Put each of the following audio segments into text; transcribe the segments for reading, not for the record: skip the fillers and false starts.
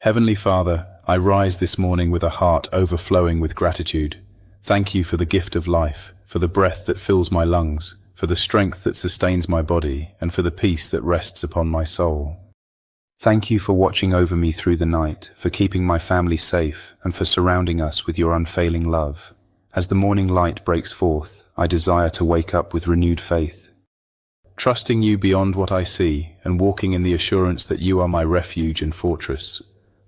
Heavenly Father, I rise this morning with a heart overflowing with gratitude. Thank you for the gift of life, for the breath that fills my lungs, for the strength that sustains my body, and for the peace that rests upon my soul. Thank you for watching over me through the night, for keeping my family safe, and for surrounding us with your unfailing love. As the morning light breaks forth, I desire to wake up with renewed faith, trusting you beyond what I see, and walking in the assurance that you are my refuge and fortress.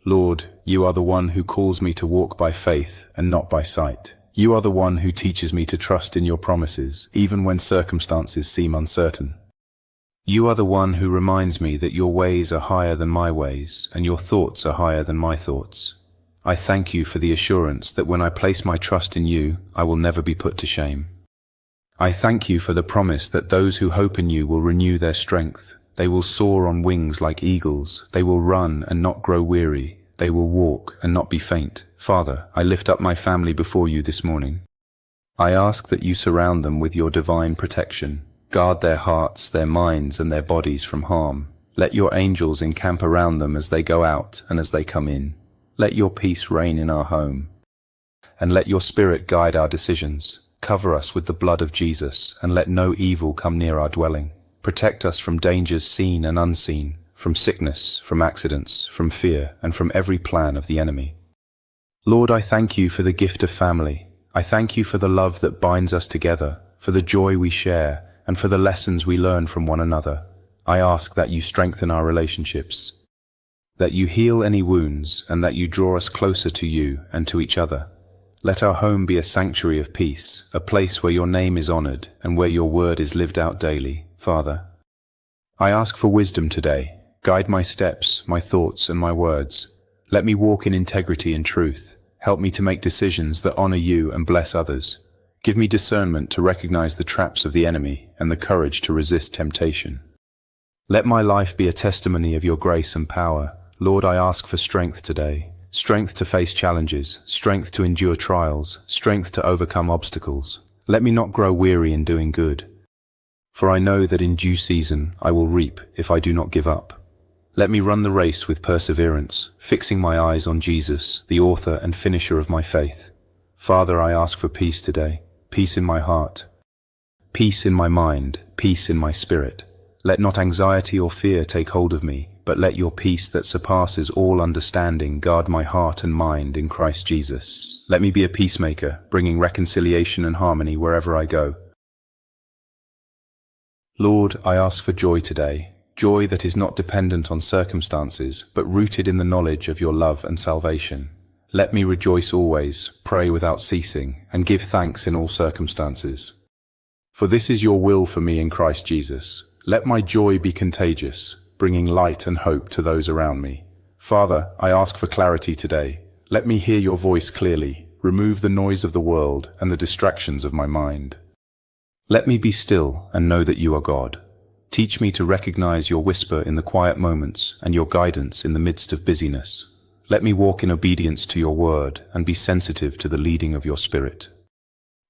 Lord, you are the one who calls me to walk by faith and not by sight. You are the one who teaches me to trust in your promises, even when circumstances seem uncertain. You are the one who reminds me that your ways are higher than my ways, and your thoughts are higher than my thoughts. I thank you for the assurance that when I place my trust in you, I will never be put to shame. I thank you for the promise that those who hope in you will renew their strength. They will soar on wings like eagles. They will run and not grow weary. They will walk and not be faint. Father, I lift up my family before you this morning. I ask that you surround them with your divine protection. Guard their hearts, their minds, and their bodies from harm. Let your angels encamp around them as they go out and as they come in. Let your peace reign in our home. And let your Spirit guide our decisions. Cover us with the blood of Jesus, and let no evil come near our dwelling. Protect us from dangers seen and unseen, from sickness, from accidents, from fear, and from every plan of the enemy. Lord, I thank you for the gift of family. I thank you for the love that binds us together, for the joy we share, and for the lessons we learn from one another. I ask that you strengthen our relationships, that you heal any wounds, and that you draw us closer to you and to each other. Let our home be a sanctuary of peace, a place where your name is honored and where your word is lived out daily. Father, I ask for wisdom today. Guide my steps, my thoughts, and my words. Let me walk in integrity and truth. Help me to make decisions that honor you and bless others. Give me discernment to recognize the traps of the enemy and the courage to resist temptation. Let my life be a testimony of your grace and power. Lord, I ask for strength today. Strength to face challenges, strength to endure trials, strength to overcome obstacles. Let me not grow weary in doing good, for I know that in due season I will reap if I do not give up. Let me run the race with perseverance, fixing my eyes on Jesus, the author and finisher of my faith. Father, I ask for peace today, peace in my heart, peace in my mind, peace in my spirit. Let not anxiety or fear take hold of me, but let your peace that surpasses all understanding guard my heart and mind in Christ Jesus. Let me be a peacemaker, bringing reconciliation and harmony wherever I go. Lord, I ask for joy today, joy that is not dependent on circumstances, but rooted in the knowledge of your love and salvation. Let me rejoice always, pray without ceasing, and give thanks in all circumstances. For this is your will for me in Christ Jesus. Let my joy be contagious, bringing light and hope to those around me. Father, I ask for clarity today. Let me hear your voice clearly. Remove the noise of the world and the distractions of my mind. Let me be still and know that you are God. Teach me to recognize your whisper in the quiet moments and your guidance in the midst of busyness. Let me walk in obedience to your word and be sensitive to the leading of your Spirit.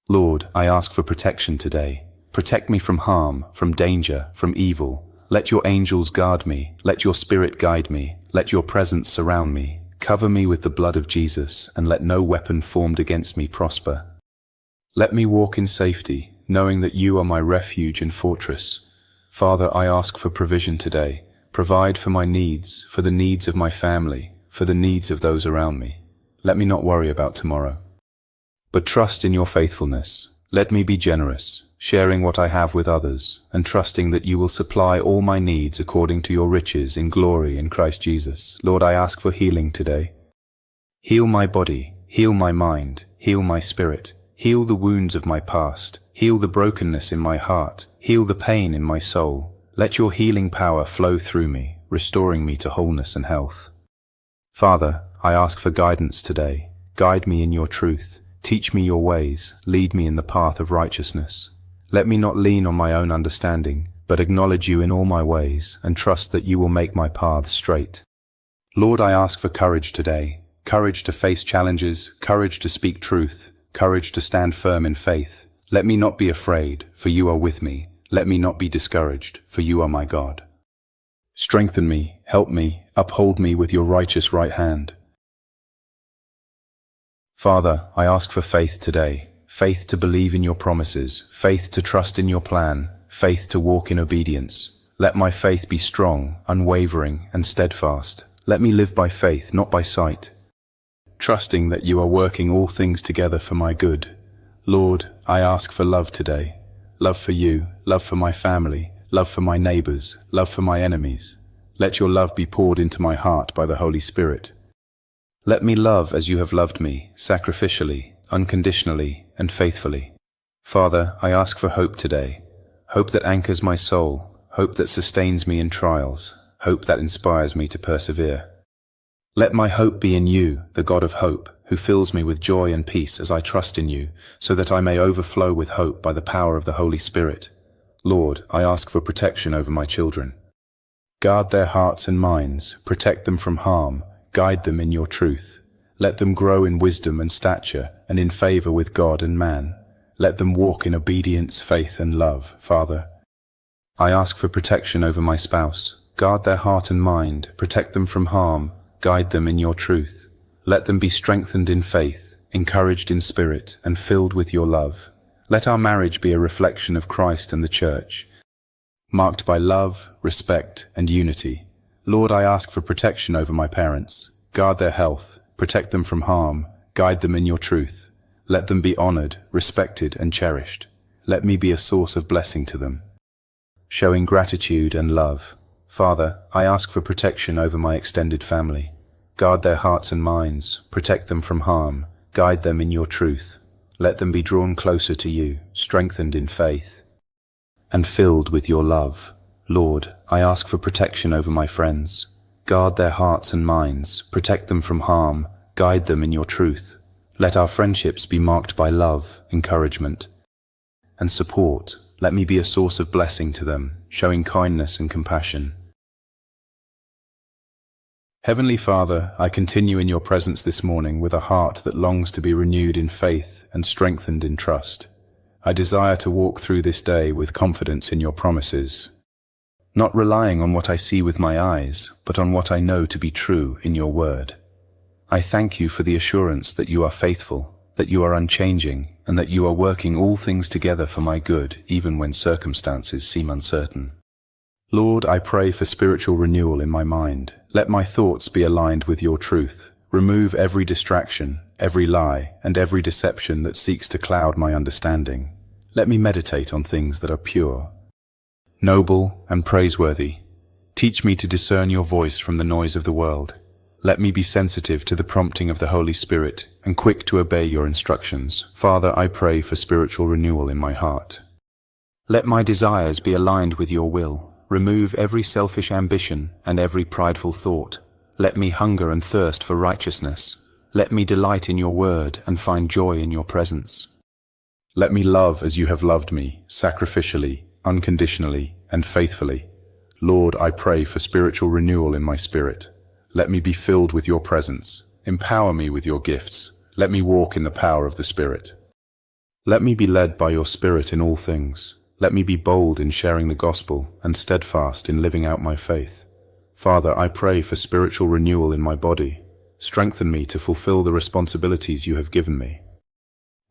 Lord, I ask for protection today. Protect me from harm, from danger, from evil. Let your angels guard me. Let your Spirit guide me. Let your presence surround me. Cover me with the blood of Jesus, and let no weapon formed against me prosper. Let me walk in safety, knowing that you are my refuge and fortress. Father, I ask for provision today. Provide for my needs, for the needs of my family, for the needs of those around me. Let me not worry about tomorrow, but trust in your faithfulness. Let me be generous, sharing what I have with others, and trusting that you will supply all my needs according to your riches in glory in Christ Jesus. Lord, I ask for healing today. Heal my body, heal my mind, heal my spirit, heal the wounds of my past, heal the brokenness in my heart, heal the pain in my soul. Let your healing power flow through me, restoring me to wholeness and health. Father, I ask for guidance today. Guide me in your truth. Teach me your ways. Lead me in the path of righteousness. Let me not lean on my own understanding, but acknowledge you in all my ways and trust that you will make my paths straight. Lord, I ask for courage today. Courage to face challenges, courage to speak truth, courage to stand firm in faith. Let me not be afraid, for you are with me. Let me not be discouraged, for you are my God. Strengthen me, help me, uphold me with your righteous right hand. Father, I ask for faith today, faith to believe in your promises, faith to trust in your plan, faith to walk in obedience. Let my faith be strong, unwavering, and steadfast. Let me live by faith, not by sight, trusting that you are working all things together for my good. Lord, I ask for love today. Love for you, love for my family, love for my neighbors, love for my enemies. Let your love be poured into my heart by the Holy Spirit. Let me love as you have loved me, sacrificially, unconditionally, and faithfully. Father, I ask for hope today. Hope that anchors my soul, hope that sustains me in trials, hope that inspires me to persevere. Let my hope be in you, the God of hope, who fills me with joy and peace as I trust in you, so that I may overflow with hope by the power of the Holy Spirit. Lord, I ask for protection over my children. Guard their hearts and minds, protect them from harm, guide them in your truth. Let them grow in wisdom and stature, and in favor with God and man. Let them walk in obedience, faith, and love, Father. I ask for protection over my spouse. Guard their heart and mind, protect them from harm, guide them in your truth. Let them be strengthened in faith, encouraged in spirit, and filled with your love. Let our marriage be a reflection of Christ and the Church, marked by love, respect, and unity. Lord, I ask for protection over my parents. Guard their health, protect them from harm, guide them in your truth. Let them be honored, respected, and cherished. Let me be a source of blessing to them, showing gratitude and love. Father, I ask for protection over my extended family. Guard their hearts and minds, protect them from harm, guide them in your truth. Let them be drawn closer to you, strengthened in faith, and filled with your love. Lord, I ask for protection over my friends. Guard their hearts and minds, protect them from harm, guide them in your truth. Let our friendships be marked by love, encouragement, and support. Let me be a source of blessing to them, showing kindness and compassion. Heavenly Father, I continue in your presence this morning with a heart that longs to be renewed in faith and strengthened in trust. I desire to walk through this day with confidence in your promises, not relying on what I see with my eyes, but on what I know to be true in your word. I thank you for the assurance that you are faithful, that you are unchanging, and that you are working all things together for my good, even when circumstances seem uncertain. Lord, I pray for spiritual renewal in my mind. Let my thoughts be aligned with your truth. Remove every distraction, every lie, and every deception that seeks to cloud my understanding. Let me meditate on things that are pure, noble, and praiseworthy. Teach me to discern your voice from the noise of the world. Let me be sensitive to the prompting of the Holy Spirit and quick to obey your instructions. Father, I pray for spiritual renewal in my heart. Let my desires be aligned with your will. Remove every selfish ambition and every prideful thought. Let me hunger and thirst for righteousness. Let me delight in your word and find joy in your presence. Let me love as you have loved me, sacrificially, unconditionally, and faithfully. Lord, I pray for spiritual renewal in my spirit. Let me be filled with your presence. Empower me with your gifts. Let me walk in the power of the Spirit. Let me be led by your Spirit in all things. Let me be bold in sharing the gospel and steadfast in living out my faith. Father, I pray for spiritual renewal in my body. Strengthen me to fulfill the responsibilities you have given me.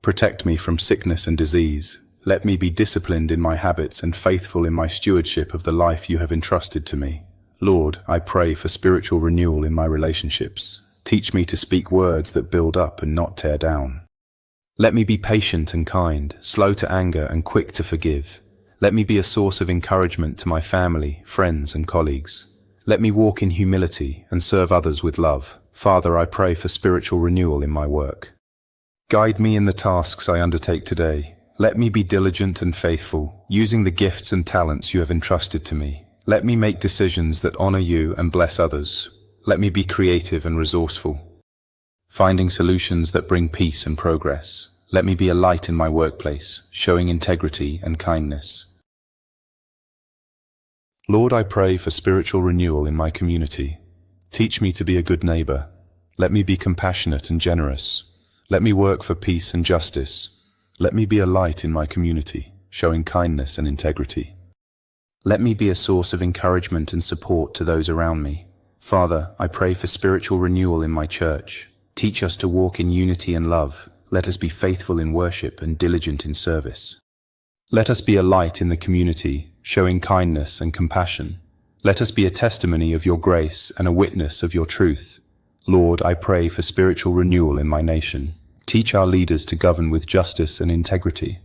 Protect me from sickness and disease. Let me be disciplined in my habits and faithful in my stewardship of the life you have entrusted to me. Lord, I pray for spiritual renewal in my relationships. Teach me to speak words that build up and not tear down. Let me be patient and kind, slow to anger and quick to forgive. Let me be a source of encouragement to my family, friends, and colleagues. Let me walk in humility and serve others with love. Father, I pray for spiritual renewal in my work. Guide me in the tasks I undertake today. Let me be diligent and faithful, using the gifts and talents you have entrusted to me. Let me make decisions that honor you and bless others. Let me be creative and resourceful, finding solutions that bring peace and progress. Let me be a light in my workplace, showing integrity and kindness. Lord, I pray for spiritual renewal in my community. Teach me to be a good neighbor. Let me be compassionate and generous. Let me work for peace and justice. Let me be a light in my community, showing kindness and integrity. Let me be a source of encouragement and support to those around me. Father, I pray for spiritual renewal in my church. Teach us to walk in unity and love. Let us be faithful in worship and diligent in service. Let us be a light in the community, showing kindness and compassion. Let us be a testimony of your grace and a witness of your truth. Lord, I pray for spiritual renewal in my nation. Teach our leaders to govern with justice and integrity.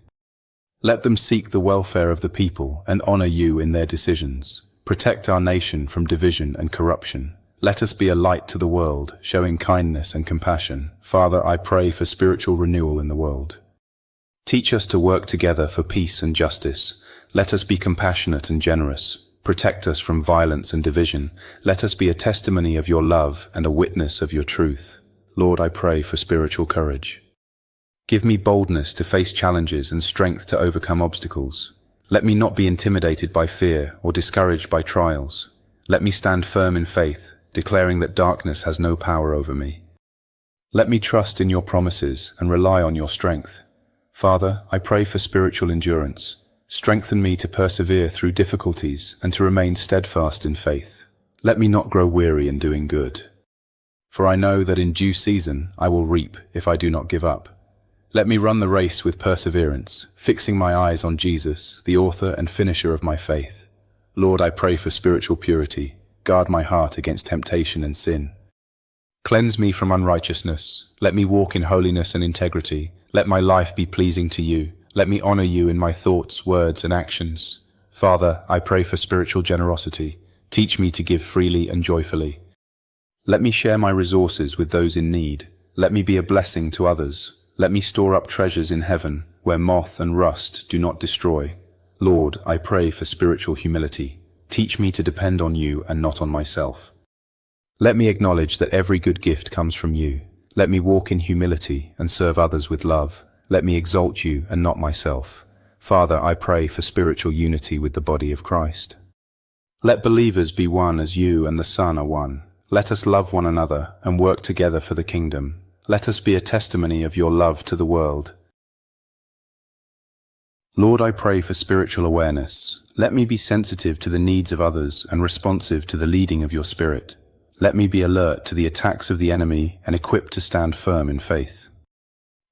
Let them seek the welfare of the people and honor you in their decisions. Protect our nation from division and corruption. Let us be a light to the world, showing kindness and compassion. Father, I pray for spiritual renewal in the world. Teach us to work together for peace and justice. Let us be compassionate and generous. Protect us from violence and division. Let us be a testimony of your love and a witness of your truth. Lord, I pray for spiritual courage. Give me boldness to face challenges and strength to overcome obstacles. Let me not be intimidated by fear or discouraged by trials. Let me stand firm in faith, declaring that darkness has no power over me. Let me trust in your promises and rely on your strength. Father, I pray for spiritual endurance. Strengthen me to persevere through difficulties and to remain steadfast in faith. Let me not grow weary in doing good. For I know that in due season I will reap if I do not give up. Let me run the race with perseverance, fixing my eyes on Jesus, the author and finisher of my faith. Lord, I pray for spiritual purity. Guard my heart against temptation and sin. Cleanse me from unrighteousness. Let me walk in holiness and integrity. Let my life be pleasing to you. Let me honor you in my thoughts, words, and actions. Father, I pray for spiritual generosity. Teach me to give freely and joyfully. Let me share my resources with those in need. Let me be a blessing to others. Let me store up treasures in heaven, where moth and rust do not destroy. Lord, I pray for spiritual humility. Teach me to depend on you and not on myself. Let me acknowledge that every good gift comes from you. Let me walk in humility and serve others with love. Let me exalt you and not myself. Father, I pray for spiritual unity with the body of Christ. Let believers be one as you and the Son are one. Let us love one another and work together for the kingdom. Let us be a testimony of your love to the world. Lord, I pray for spiritual awareness. Let me be sensitive to the needs of others and responsive to the leading of your Spirit. Let me be alert to the attacks of the enemy and equipped to stand firm in faith.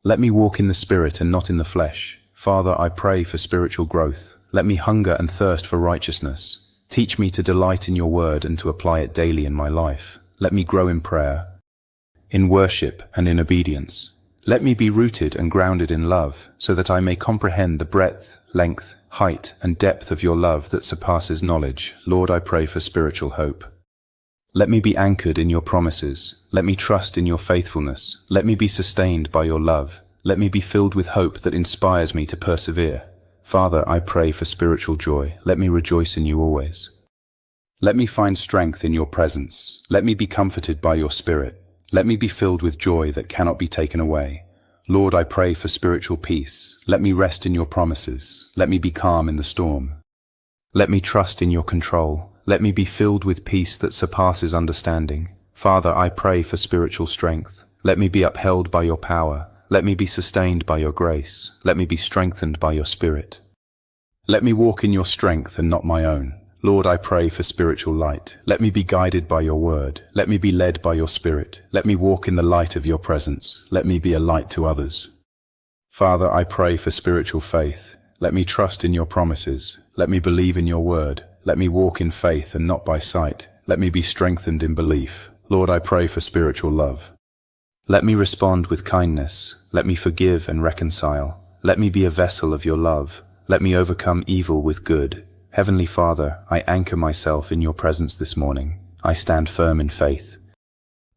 Let me walk in the Spirit and not in the flesh. Father, I pray for spiritual growth. Let me hunger and thirst for righteousness. Teach me to delight in your word and to apply it daily in my life. Let me grow in prayer, in worship and in obedience. Let me be rooted and grounded in love, so that I may comprehend the breadth, length, height, and depth of your love that surpasses knowledge. Lord, I pray for spiritual hope. Let me be anchored in your promises. Let me trust in your faithfulness. Let me be sustained by your love. Let me be filled with hope that inspires me to persevere. Father, I pray for spiritual joy. Let me rejoice in you always. Let me find strength in your presence. Let me be comforted by your Spirit. Let me be filled with joy that cannot be taken away. Lord, I pray for spiritual peace. Let me rest in your promises. Let me be calm in the storm. Let me trust in your control. Let me be filled with peace that surpasses understanding. Father, I pray for spiritual strength. Let me be upheld by your power. Let me be sustained by your grace. Let me be strengthened by your Spirit. Let me walk in your strength and not my own. Lord, I pray for spiritual light. Let me be guided by your word. Let me be led by your Spirit. Let me walk in the light of your presence. Let me be a light to others. Father, I pray for spiritual faith. Let me trust in your promises. Let me believe in your word. Let me walk in faith and not by sight. Let me be strengthened in belief. Lord, I pray for spiritual love. Let me respond with kindness. Let me forgive and reconcile. Let me be a vessel of your love. Let me overcome evil with good. Heavenly Father, I anchor myself in your presence this morning. I stand firm in faith.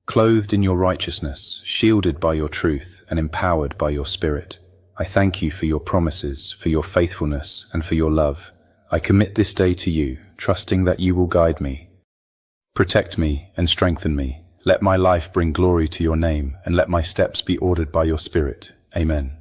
Clothed in your righteousness, shielded by your truth, and empowered by your Spirit, I thank you for your promises, for your faithfulness, and for your love. I commit this day to you, trusting that you will guide me. Protect me and strengthen me. Let my life bring glory to your name, and let my steps be ordered by your Spirit. Amen.